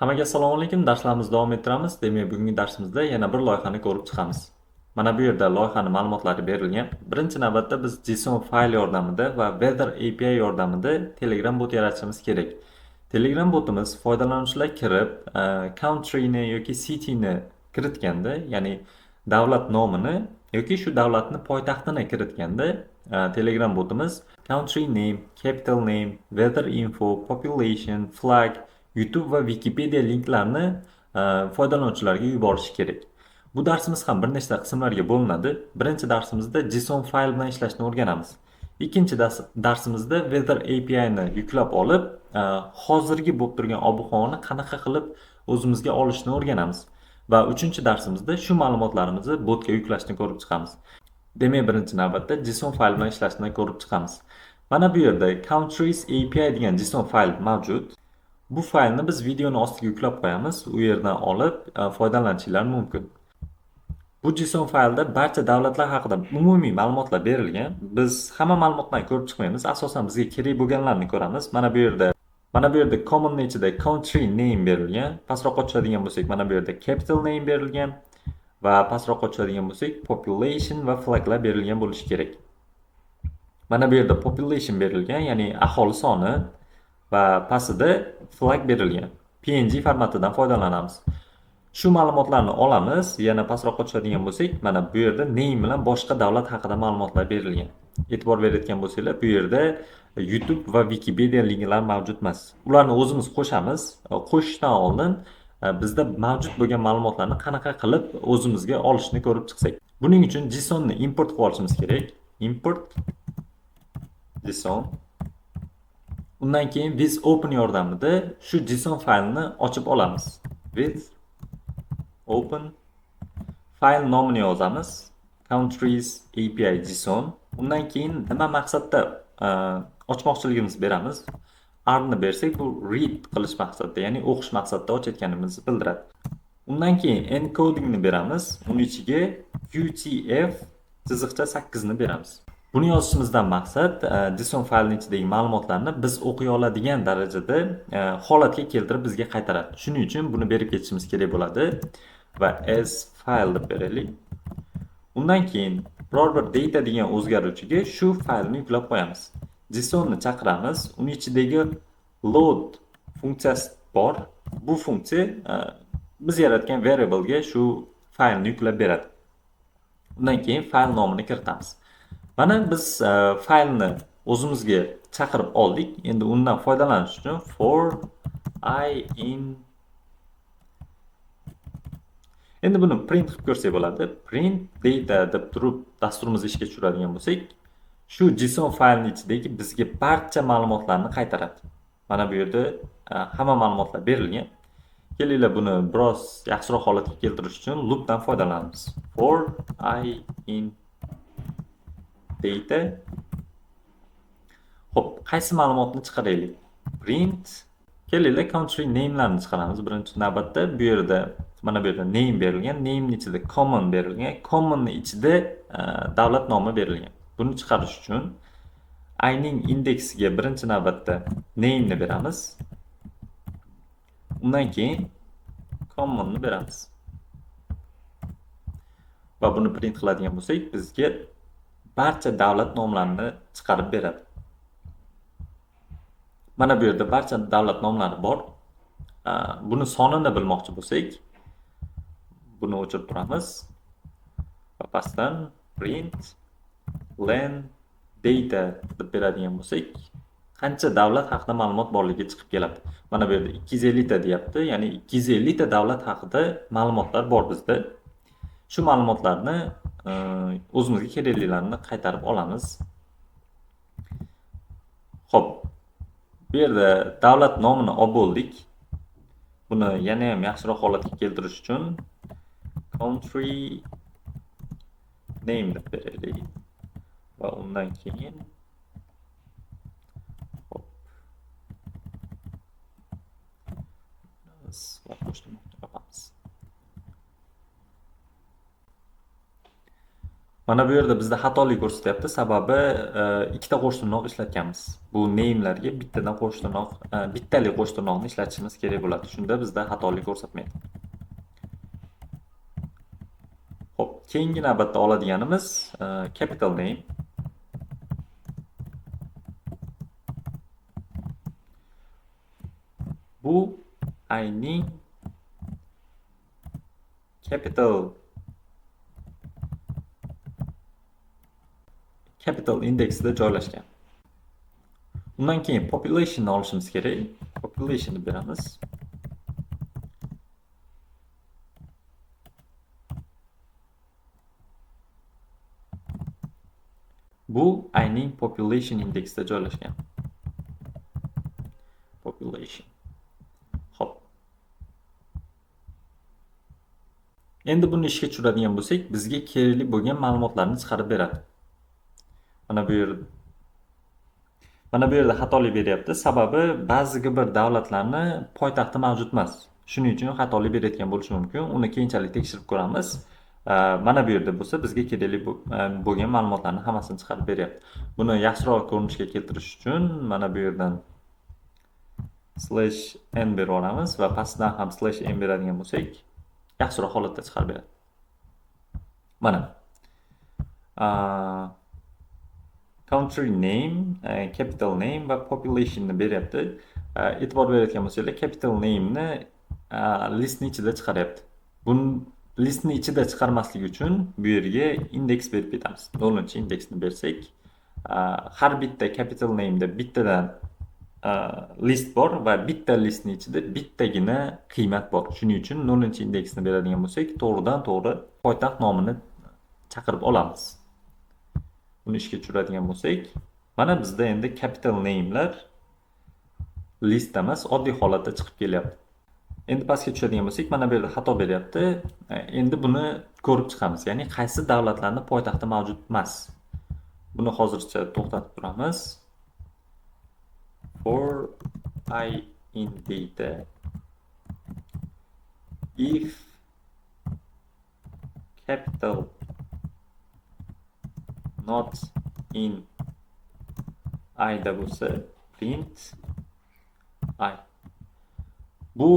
Hammaga assalomu alaykum. Darslarimizni davom ettiramiz. Demak, bugungi darsimizda yana bir loyihani ko'rib chiqamiz. Mana bu yerda loyihani ma'lumotlari berilgan. Birinchi navbatda biz JSON fayl yordamida va Weather API yordamida Telegram bot yaratishimiz kerak. Telegram botimiz foydalanuvchilar kirib, countryni yoki cityni kiritganda, ya'ni davlat nomini yoki shu davlatni poytaxtini kiritganda, Telegram botimiz country name, capital name, weather info, population, flag, YouTube va Wikipedia linklarini foydalanuvchilarga yuborishi kerak. Bu darsimiz ham bir nechta qismlarga bo'linadi. Birinchi darsimizda JSON fayl bilan ishlashni o'rganamiz. Ikkinchi darsimizda Weather API ni yuklab olib, hozirgi bo'lib turgan ob-havoni qanaqa qilib o'zimizga olishni o'rganamiz. Va uchinchi darsimizda shu ma'lumotlarimizni botga yuklashni ko'rib chiqamiz. Demak, birinchi navbatda JSON fayl bilan ishlashni ko'rib chiqamiz. Mana bu yerda countries API degan JSON fayl mavjud. Bu faylni biz videoni ostiga yuklab qo'yamiz. U yerdan olib foydalanishingiz mumkin. Bu JSON faylda barcha davlatlar haqida umumiy ma'lumotlar berilgan. Biz hamma ma'lumotlarni ko'rib chiqmaymiz. Asosan bizga kerak bo'lganlarni ko'ramiz. Mana bu yerda commonning ichida country name berilgan. Pastroqqa tushadigan bo'lsak, mana bu yerda capital name berilgan va pastroqqa tushadigan bo'lsak, population va flaglar berilgan bo'lishi kerak. Mana bu yerda population berilgan, ya'ni aholi soni va pastida flag berilgan. PNG formatidan foydalanamiz. Shu ma'lumotlarni olamiz. Yana pastroqqa tushadigan bo'lsak, mana bu yerda name bilan boshqa davlat haqida ma'lumotlar berilgan. E'tibor berayotgan bo'lsanglar, bu yerda YouTube va Wikipedia linklar mavjud emas. Ularni o'zimiz qo'shamiz. Qo'shishdan oldin bizda mavjud bo'lgan ma'lumotlarni qanaqa qilib o'zimizga olishni ko'rib chiqsak. Buning uchun JSON ni import qilib olishimiz kerak. Import JSON. Undan keyin with open yordamida shu JSON faylni ochib olamiz. With open fayl nomini yozamiz. Countries API JSON. Undan keyin nima maqsadda ochmoqchiligimizni beramiz. R ni bersak, bu read qilish maqsadida, ya'ni o'qish maqsadida ochayotganimizni bildiradi. Undan keyin encoding ni beramiz. Uning ichiga UTF-8 ni beramiz. Buni yozishimizdan maqsad JSON faylning ichidagi ma'lumotlarni biz o'qiy oladigan darajada holatga keltirib bizga qaytaradi. Shuning uchun buni berib ketishimiz kerak bo'ladi va as file deb beraylik. Undan keyin biror bir data degan o'zgaruvchiga shu faylni yuklab qo'yamiz. JSON ni chaqiramiz. Uning ichidagi load funksiyasi bor. Bu funksiya biz yaratgan variable ga shu faylni yuklab beradi. Undan keyin fayl nomini kiritamiz. Mana biz faylni o'zimizga chaqirib oldik. Endi undan foydalanish uchun for I in. Endi buni print qilib ko'rsak bo'ladi. Print data deb turib dasturimizni ishga tushiradigan bo'lsak, shu JSON faylning ichidagi bizga barcha ma'lumotlarni qaytaradi. Mana bu yerda hamma ma'lumotlar berilgan. Kelinglar buni biroz yaxshiroq holatga keltirish uchun loopdan foydalanamiz. For I in data. Xo'p, qaysi ma'lumotni chiqaraylik? Print. Kelinglar country name'larni chiqaramiz. Birinchi navbatda bu yerda mana bu yerda name berilgan, name'ning ichida common berilgan, commonning ichida davlat nomi berilgan. Buni chiqarish uchun I ning indeksiga birinchi navbatda name ni beramiz. Undan keyin common ni beramiz. Va buni print qiladigan bo'lsak, bizga barcha davlat nomlarini chiqarib beradi. Mana bu yerda barcha davlat nomlari bor. Buni sonini bilmoqchi bo'lsak, buni o'chirib turamiz. Va pastdan print len data deb beradigan bo'lsak, qancha davlat haqida ma'lumot borligi chiqib keladi. Mana bu yerda 250 ta deyapti, ya'ni 250 ta davlat haqida ma'lumotlar bor bizda. Shu ma'lumotlarni o'zimizga keraklilarini qaytarib olamiz. Xo'p. Bu yerda davlat nomini olib bo'ldik. Buni yana ham yaxshiroq holatga keltirish uchun country name deb beraylik. Va undan keyin hop. Mana bu yerda bizda xatolik ko'rsatyapti. Sababi ikkita qo'sh tirnoq ishlatganmiz. Bu name'larga bittadan qo'sh tirnoq, bittalik qo'sh tirnoqni ishlatishimiz kerak bo'ladi. Shunda bizda xatolik ko'rsatmaydi. Xo'p, keyingi navbatda oladiganimiz capital name. Bu ayning capital indeksida joylashgan. Undan keyin population'ni olishimiz kerak. Population'ni beramiz. Bu ayning population indeksida joylashgan. Population. Hop. Endi buni ishga tushiradigan bo'lsak, bizga kerakli bo'lgan ma'lumotlarni chiqarib beradi. Mana bu yerda xatolik beryapti. Sababi ba'zi bir davlatlarni poytaxti mavjud emas. Shuning uchun xatolik berayotgan bo'lishi mumkin. Uni keyinchalik tekshirib ko'ramiz. Mana bu yerda bo'lsa, bizga kerakli bo'lgan ma'lumotlarni hammasini chiqarib beryapti. Buni yaxshiroq ko'rinishga keltirish uchun mana bu yerdan /n berib olamiz va pastdan ham /n beradigan bo'lsak, yaxshiroq holatda chiqarib beradi. Mana country name, capital name va population'ni beryapti. E'tibor berayotgan bo'lsanglar, capital name'ni listni ichida chiqaryapti. Buni listni ichida chiqarmaslik uchun bu yerga indeks berib ketamiz. 0-indeksni bersak, har bitta capital name'da bittadan list bor va bitta listni ichida bittagina qiymat bor. Shuning uchun 0-indeksni beradigan bo'lsak, to'g'ridan-to'g'ri poytaxt nomini chaqirib olamiz. Buni ishga tushiradigan bo'lsak, mana bizda endi capital name'lar list emas, oddiy holatda chiqib kelyapti. Endi pastga tushadigan bo'lsak, mana bu yerda xato beryapti. Endi buni ko'rib chiqamiz. Ya'ni qaysi davlatlarning poytaxti mavjud emas. Buni hozircha to'xtatib turamiz. For I in data if capital not in I da bo'lsa print I. Bu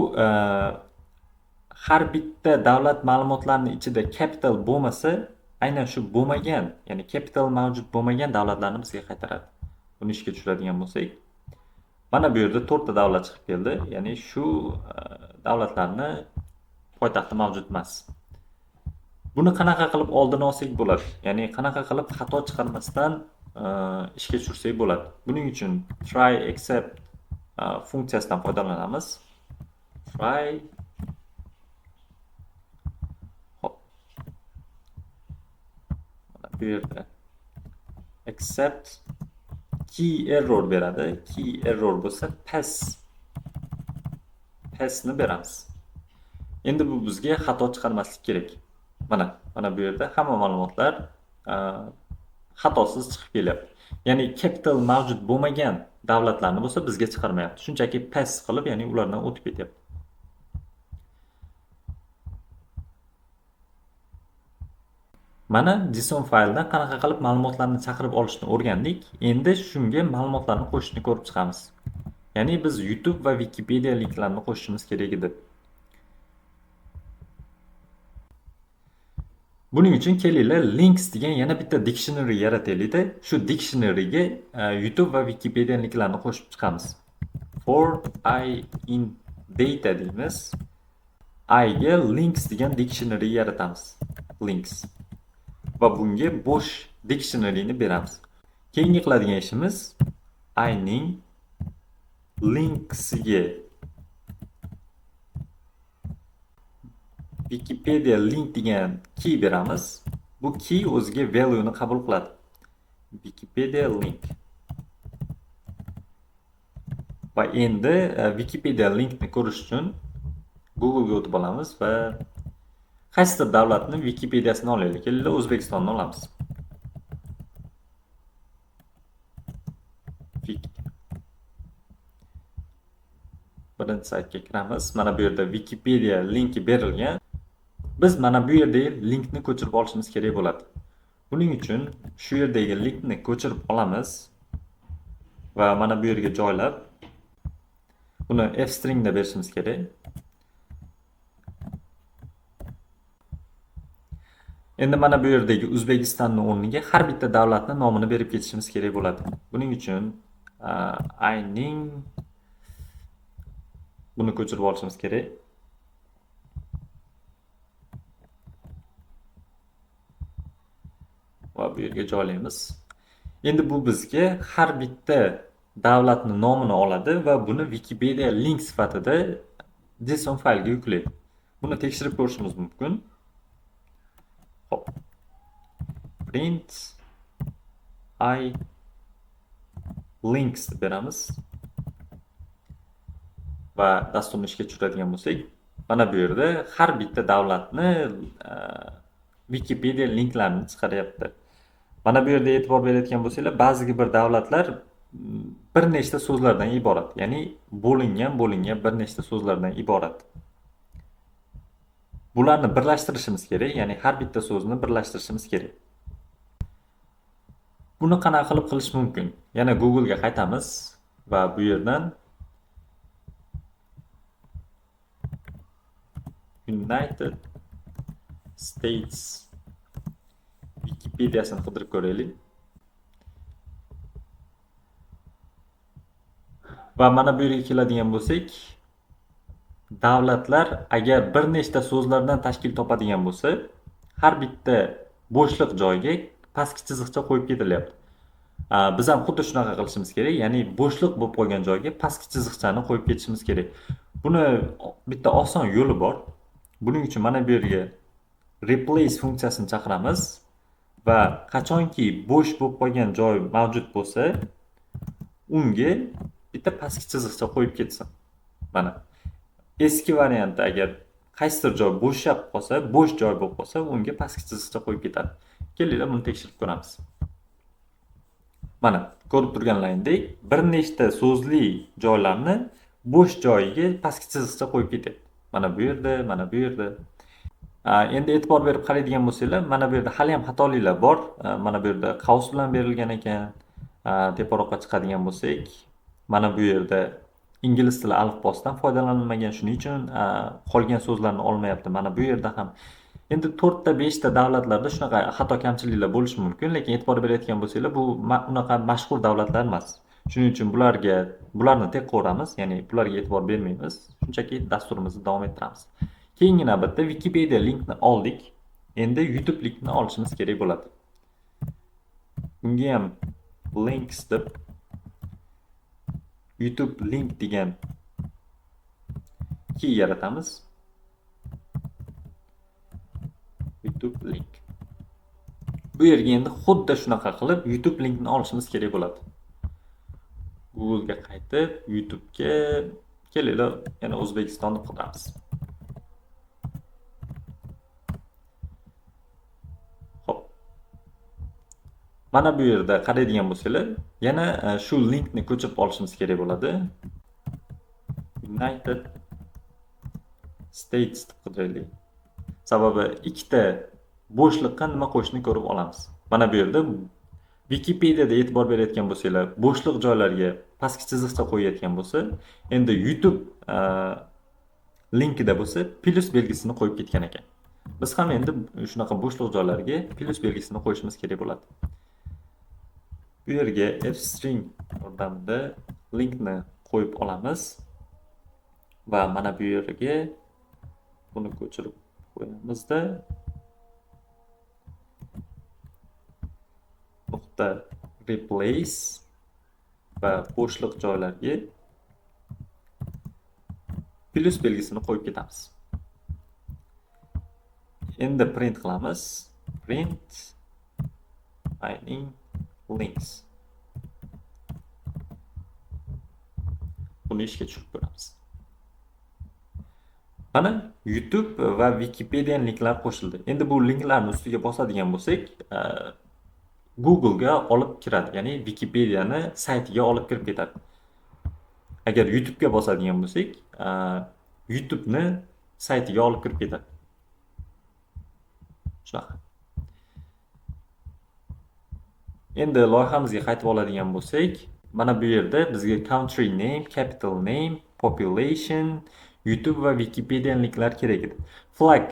har bitta davlat ma'lumotlarini ichida capital bo'lmasa, aynan shu bo'lmagan, ya'ni capital mavjud bo'lmagan davlatlarni bizga qaytaradi. Buni ishga tushiradigan bo'lsak, mana bu yerda 4 ta davlat chiqib keldi. Ya'ni shu davlatlarni poytaxti mavjud emas. Buni qanaqa qilib oldini olsak bo'ladi? Ya'ni qanaqa qilib xato chiqarmasdan ishga tushirsak bo'ladi? Buning uchun try except funksiyasidan foydalanamiz. Try hop. Mana bu yerda except key error beradi. Key error bo'lsa pass'ni beramiz. Endi bu bizga xato chiqarmaslik kerak. Mana bu yerda hamma ma'lumotlar xatosiz chiqib kelyapti. Ya'ni capital mavjud bo'lmagan davlatlarni bo'lsa bizga chiqarmayapti. Shunchaki pass qilib, ya'ni ulardan o'tib ketyapti. Mana JSON fayldan qanaqa qilib ma'lumotlarni chaqirib olishni o'rgandik. Endi shunga ma'lumotlarni qo'shishni ko'rib chiqamiz. Ya'ni biz YouTube va Wikipedia linklarini qo'shishimiz kerak edi. Buning uchun kelinglar links degan yana bitta dictionary yarataylik-da. Shu dictionaryga YouTube va Wikipedia linklarini qo'shib chiqamiz. For I in data deymiz. I ga links degan dictionary yaratamiz. Links. Va bunga bo'sh dictionaryni beramiz. Keyingi qiladigan ishimiz I ning linksiga Wikipedia link degan key beramiz. Bu key o'ziga value ni qabul qiladi. Wikipedia link. Va endi Wikipedia linkni ko'rish uchun Google ga o'tib olamiz va qaysidir davlatning Wikipediasini olaylik. Kelinglar O'zbekistonni olamiz. Birinchi saytga kiramiz. Mana bu yerda Wikipedia linki berilgan. Biz mana bu yerda linkni ko'chirib olishimiz kerak bo'ladi. Buning uchun shu yerdagi linkni ko'chirib olamiz va mana bu yerga joylab buni f-string deb berishimiz kerak. Endi mana bu yerdagi O'zbekistonning o'rniga har bitta davlatning nomini berib ketishimiz kerak bo'ladi. Buning uchun ayning buni ko'chirib olishimiz kerak. Va bu yerga joylaymiz. Endi bu bizga har bitta davlatning nomini oladi va buni Wikipedia link sifatida JSON faylga yuklaydi. Buni tekshirib ko'rishimiz mumkin. Hop. Print I links deb beramiz. Va dasturni ishga tushiradigan bo'lsak, mana bu yerda har bitta davlatni Wikipedia linklarini chiqaryapti. Mana bu yerda e'tibor berayotgan bo'lsanglar, ba'zi bir davlatlar bir nechta so'zlardan iborat, ya'ni bo'lingan bir nechta so'zlardan iborat. Bularni birlashtirishimiz kerak, ya'ni har bitta so'zni birlashtirishimiz kerak. Buni qanaqa qilib qilish mumkin? Yana Google ga qaytamiz va bu yerdan United States Wikipedia'sini qidirib ko'raylik. Va mana bu yerga keladigan bo'lsak, davlatlar agar bir nechta so'zlardan tashkil topadigan bo'lsa, har bitta bo'shliq joyga pastki chiziqcha qo'yib ketilyapti. Biz ham xuddi shunaqa qilishimiz kerak, ya'ni bo'shliq bo'lib qolgan joyga pastki chiziqchani qo'yib ketishimiz kerak. Buni bitta oson yo'li bor. Buning uchun mana bu yerga replace funksiyasini chaqiramiz va qachonki bo'sh bo'lib qolgan joy mavjud bo'lsa, unga bitta pastki chiziqcha qo'yib ketsin. Mana eski variantda agar qaysidir joy bo'shab qolsa, bo'sh joy bo'lib qolsa, unga pastki chiziqcha qo'yib ketadi. Kelinglar buni tekshirib ko'ramiz. Mana ko'rib turganlaringdek, bir nechta so'zli joylarni bo'sh joyiga pastki chiziqcha qo'yib ketyapti. Mana bu yerda, mana bu yerda. Endi e'tibor berib qaraydigan bo'lsanglar, mana bu yerda hali ham xatoliklar bor. Mana bu yerda qaus bilan berilgan ekan. Teparoqqa chiqadigan bo'lsak, mana bu yerda ingliz tili alifbosidan foydalanilmagan, shuning uchun qolgan so'zlarni olmayapti. Mana bu yerda ham. Endi 4 ta 5 ta davlatlarda shunaqa xato kamchiliklar bo'lishi mumkin, lekin e'tibor berayotgan bo'lsanglar, bu unaqa mashhur davlatlar emas. Shuning uchun bularni tek qo'ramiz, ya'ni bularga e'tibor bermaymiz. Shunchaki dasturimizni davom ettiramiz. Keyingi navbatda Wikipedia linkni oldik. Endi YouTube linkni olishimiz kerak bo'ladi. Bunga ham links deb YouTube link degan key yaratamiz. YouTube link. Bu yerga endi xuddi shunaqa qilib YouTube linkni olishimiz kerak bo'ladi. Google ga qaytib, YouTube ga kelinglar, yana O'zbekistonni qidamiz. Xo'p. Mana bu yerda qaraydigan bo'lsanglar, yana shu linkni ko'chirib olishimiz kerak bo'ladi. United States deb qidiraylik. Sababi ikkita bo'shliqqa nima qo'shishni ko'rib olamiz. Mana bu yerda Wikipedia'da e'tibor berayotgan bo'lsanglar, bo'shliq joylarga pastki chiziqcha qo'yayotgan bo'lsa, endi YouTube linkida bo'lsa, plus belgisini qo'yib ketgan ekan. Biz ham endi shunaqa bo'shliq joylarga plus belgisini qo'yishimiz kerak bo'ladi. Bu yerga f-string yordamida linkni qo'yib olamiz va mana bu yerga buni ko'chirib qo'yamizda nuqta replace va bo'shliq joylarga plus belgisini qo'yib ketamiz. Endi print qilamiz. Print ayning links. Buni ishga tushirib ko'ramiz. Mana YouTube va Wikipedia linklar qo'shildi. Endi bu linklarni ustiga bosadigan bo'lsak, Google ga olib kiradi, ya'ni Wikipedia'ni saytiga olib kirib ketadi. Agar YouTube ga bosadigan bo'lsak, YouTube'ni saytiga olib kirib ketadi. Shunaqa. Endi loyihamizga qaytib oladigan bo'lsak, mana bu yerda bizga country name, capital name, population, YouTube va Wikipedia linklar kerak edi. Flag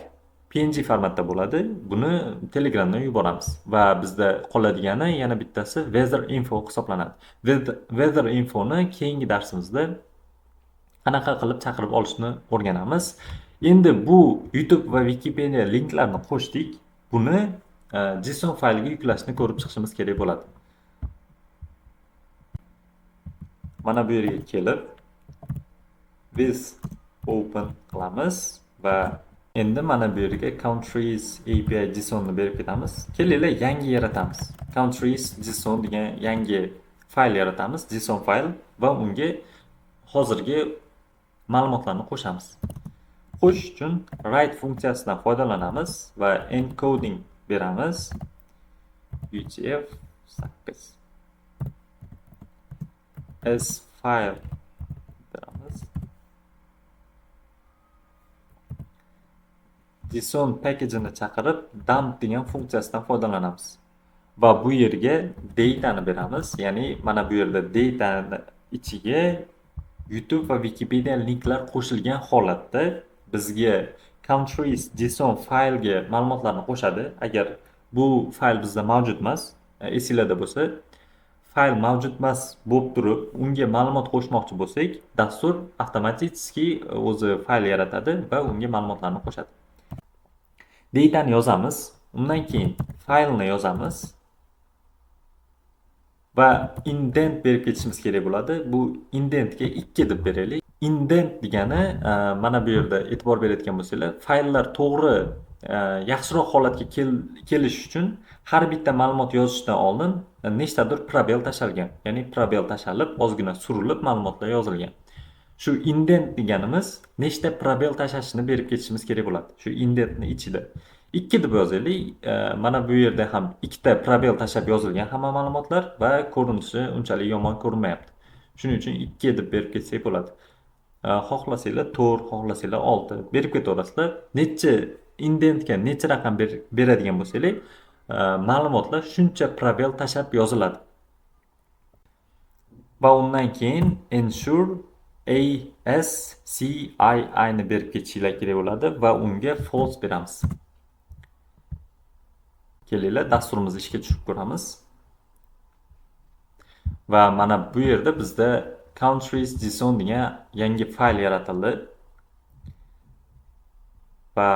PNG formatda bo'ladi. Buni Telegramdan yuboramiz va bizda qoladigani yana bittasi weather info hisoblanadi. Weather infoni keyingi darsimizda qanaqa qilib chaqirib olishni o'rganamiz. Endi bu YouTube va Wikipedia linklarni qo'shdik. Buni JSON faylga yuklashni ko'rib chiqishimiz kerak bo'ladi. Mana bu yerga kelib with open qilamiz va endi mana bu yerga countries API JSON ni berib ketamiz. Kelinglar yangi yaratamiz. Countries JSON degan yangi fayl yaratamiz, JSON fayl va unga hozirgi ma'lumotlarni qo'shamiz. Qo'shish uchun write funksiyasidan foydalanamiz va encoding beramiz. UTF-8 as file beramiz. JSON package-ni chaqirib dump degan funksiyasidan foydalanamiz. Va bu yerga data ni beramiz. Ya'ni mana bu yerda data ichiga YouTube va Wikipedia linklar qo'shilgan holatda bizga countries JSON faylga ma'lumotlarni qo'shadi. Agar bu fayl bizda mavjud emas, esinglarda bo'lsa, fayl mavjud emas bo'lib turib, unga ma'lumot qo'shmoqchi bo'lsak, dastur avtomatik o'zi fayl yaratadi va unga ma'lumotlarni qo'shadi. Datani yozamiz, undan keyin faylni yozamiz va indent berib ketishimiz kerak bo'ladi. Bu indentga 2 deb beraylik. Indent degani mana bu yerda e'tibor berayotgan bo'lsanglar, fayllar to'g'ri yaxshiroq holatga kelish uchun har bitta ma'lumot yozishdan oldin nechtadir probel tashalgan. Ya'ni probel tashalib, ozgina surilib ma'lumotlar yozilgan. Shu indent deganimiz nechta probel tashashini berib ketishimiz kerak bo'ladi. Shu indentni ichida 2 deb yozaylik. Mana bu yerda ham ikkita probel tashab yozilgan hamma ma'lumotlar va ko'rinishi unchalik yomon ko'rinmayapti. Shuning uchun 2 deb berib ketsak bo'ladi. Xohlasanglar 4, xohlasanglar 6 berib ketaverasizlar. Necha indentga necha raqam beradigan bo'lsanglar, ma'lumotlar shuncha probel tashab yoziladi. Va undan keyin ensure ASCII ni berib ketishinglar kerak bo'ladi va unga false beramiz. Kelinglar dasturimizni ishga tushirib ko'ramiz. Va mana bu yerda bizda countries JSON degan yangi fayl yaratildi. Va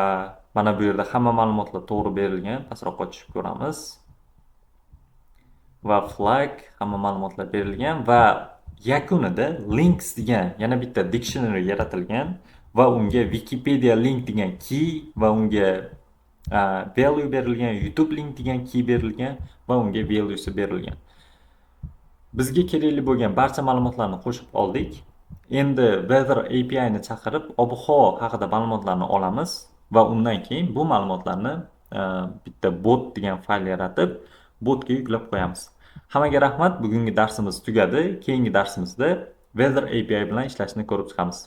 mana bu yerda hamma ma'lumotlar to'g'ri berilgan. Pastroqqa tushib ko'ramiz. Va flag hamma ma'lumotlar berilgan va yakunida links degan yana bitta dictionary yaratilgan va unga Wikipedia link degan key va unga value berilgan, YouTube link degan key berilgan va unga valuesi berilgan. Bizga kerakli bo'lgan barcha ma'lumotlarni qo'shib oldik. Endi weather API ni chaqirib ob-havo haqida ma'lumotlarni olamiz va undan keyin bu ma'lumotlarni bitta bot degan fayl yaratib, botga yuklab qo'yamiz. Hammaga rahmat. Bugungi darsimiz tugadi. Keyingi darsimizda weather API bilan ishlashni ko'rib chiqamiz.